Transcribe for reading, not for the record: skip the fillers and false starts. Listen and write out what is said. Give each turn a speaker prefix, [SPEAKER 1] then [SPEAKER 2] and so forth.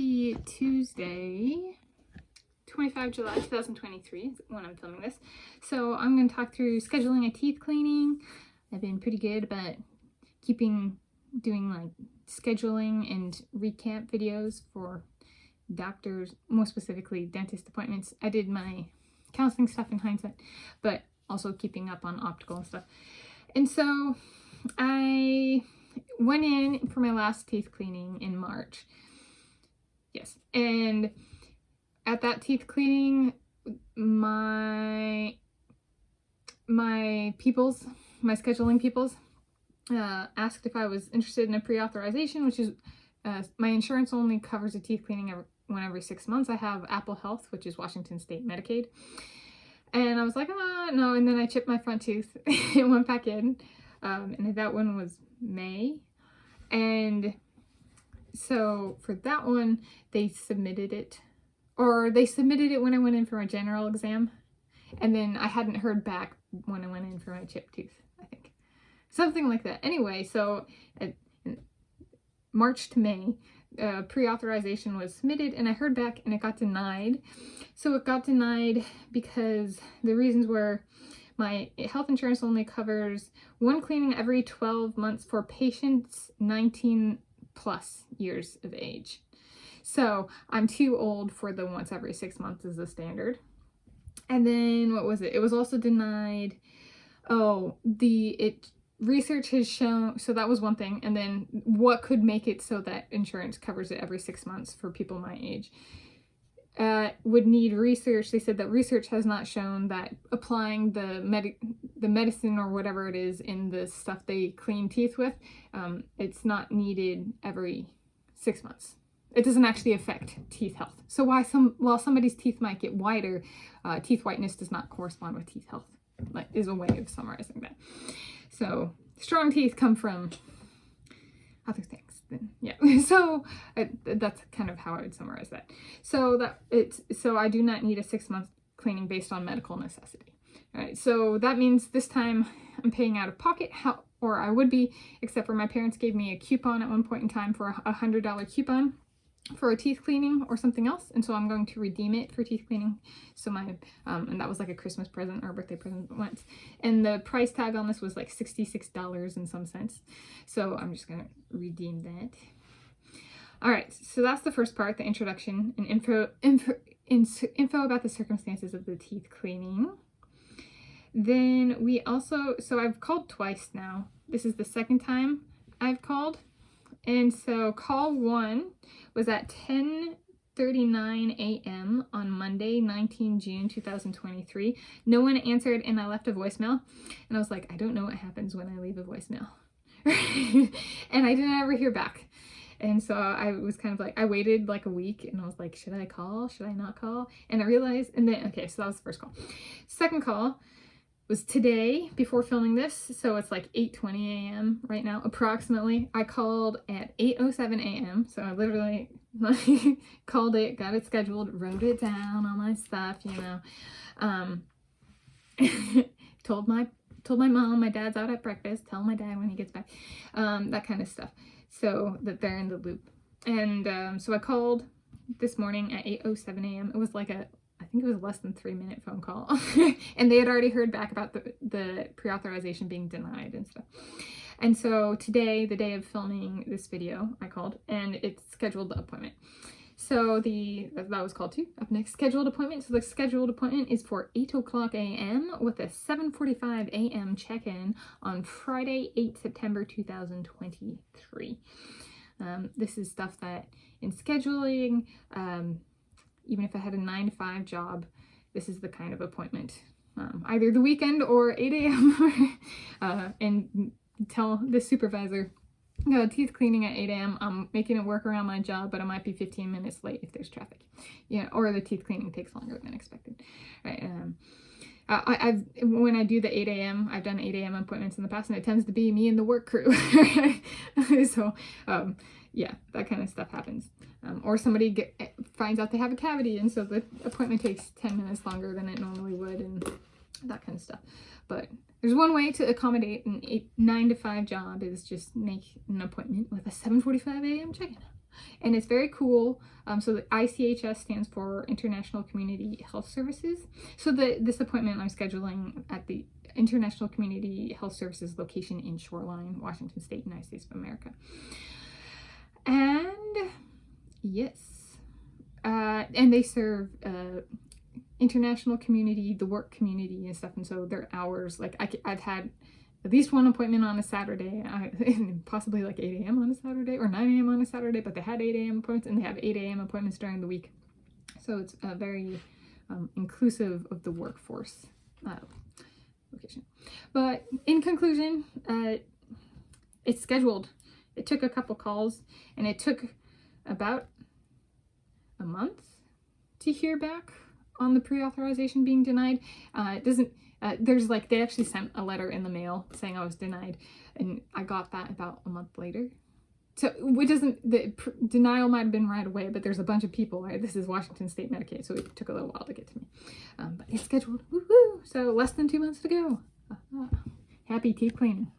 [SPEAKER 1] Happy Tuesday, 25 July 2023 is when I'm filming this. So I'm going to talk through scheduling a teeth cleaning. I've been pretty good about doing like scheduling and recap videos for doctors, more specifically dentist appointments. I did my counseling stuff in hindsight, but also keeping up on optical and stuff. And so I went in for my last teeth cleaning in March. Yes. And at that teeth cleaning, my scheduling peoples asked if I was interested in a pre-authorization, which is my insurance only covers a teeth cleaning every 6 months. I have Apple Health, which is Washington State Medicaid. And I was like, no. And then I chipped my front tooth and went back in. And that one was May. And so for that one, they submitted it when I went in for my general exam. And then I hadn't heard back when I went in for my chipped tooth, I think. Something like that. Anyway, so March to May, pre-authorization was submitted and I heard back and it got denied. So it got denied because the reasons were my health insurance only covers one cleaning every 12 months for patients 19 plus years of age. So I'm too old for the once every 6 months as a standard. And then what was it? It was also denied. Research has shown, so that was one thing. And then what could make it so that insurance covers it every 6 months for people my age? Would need research. They said that research has not shown that applying the medicine or whatever it is in the stuff they clean teeth with, it's not needed every 6 months. It doesn't actually affect teeth health. So while somebody's teeth might get whiter, teeth whiteness does not correspond with teeth health, is a way of summarizing that. So strong teeth come from other things. Yeah. So that's kind of how I would summarize that. So I do not need a 6 month cleaning based on medical necessity. All right. So that means this time I'm paying out of pocket, or I would be, except for my parents gave me a coupon at one point in time for a $100 coupon for a teeth cleaning or something else, and so I'm going to redeem it for teeth cleaning. So and that was like a Christmas present or a birthday present once, and the price tag on this was like $66 and some cents. So I'm just gonna redeem that. All right, so that's the first part, the introduction and info about the circumstances of the teeth cleaning. Then so I've called twice now. This is the second time I've called. And so call 1 was at 10:39 a.m. on Monday, 19 June 2023. No one answered and I left a voicemail. And I was like, I don't know what happens when I leave a voicemail. And I didn't ever hear back. And so I was kind of like, I waited like a week and I was like, should I call? Should I not call? And I realized, and then, okay, so that was the first call. Second call was today before filming this, so it's like 8:20 a.m. right now approximately. I called at 8:07 a.m. so I literally called it, got it scheduled, wrote it down, all my stuff, told my mom my dad's out at breakfast, tell my dad when he gets back, that kind of stuff, so that they're in the loop. And so I called this morning at 8:07 a.m. It was like I think it was less than 3-minute phone call. And they had already heard back about the pre-authorization being denied and stuff. And so today, the day of filming this video, I called and it scheduled the appointment. So that was called too. Up next, scheduled appointment. So the scheduled appointment is for 8:00 a.m. with a 7:45 a.m. check-in on Friday, 8 September 2023. This is stuff that in scheduling, even if I had a 9-to-5 job, this is the kind of appointment. Either the weekend or 8 a.m. And tell the supervisor, teeth cleaning at 8 a.m. I'm making it work around my job, but I might be 15 minutes late if there's traffic. Yeah, or the teeth cleaning takes longer than expected. Right. When I do the 8 a.m., I've done 8 a.m. appointments in the past, and it tends to be me and the work crew. So, yeah, that kind of stuff happens. Or somebody finds out they have a cavity, and so the appointment takes 10 minutes longer than it normally would, and that kind of stuff. But there's one way to accommodate an 9-to-5 job is just make an appointment with a 7:45 a.m. check-in. And it's very cool. So the ICHS stands for International Community Health Services. So this appointment I'm scheduling at the International Community Health Services location in Shoreline, Washington State, United States of America. And yes, and they serve international community, the work community and stuff. And so their hours, like I've had at least one appointment on a Saturday, possibly like 8 a.m. on a Saturday or 9 a.m. on a Saturday, but they had 8 a.m. appointments and they have 8 a.m. appointments during the week. So it's very inclusive of the workforce location. But in conclusion, it's scheduled. It took a couple calls and it took about a month to hear back on the pre-authorization being denied. It doesn't, there's like, they actually sent a letter in the mail saying I was denied, and I got that about a month later. So it doesn't, the denial might have been right away, but there's a bunch of people, right? This is Washington State Medicaid, so it took a little while to get to me. But it's scheduled, woohoo! So less than 2 months to go. Happy teeth cleaning.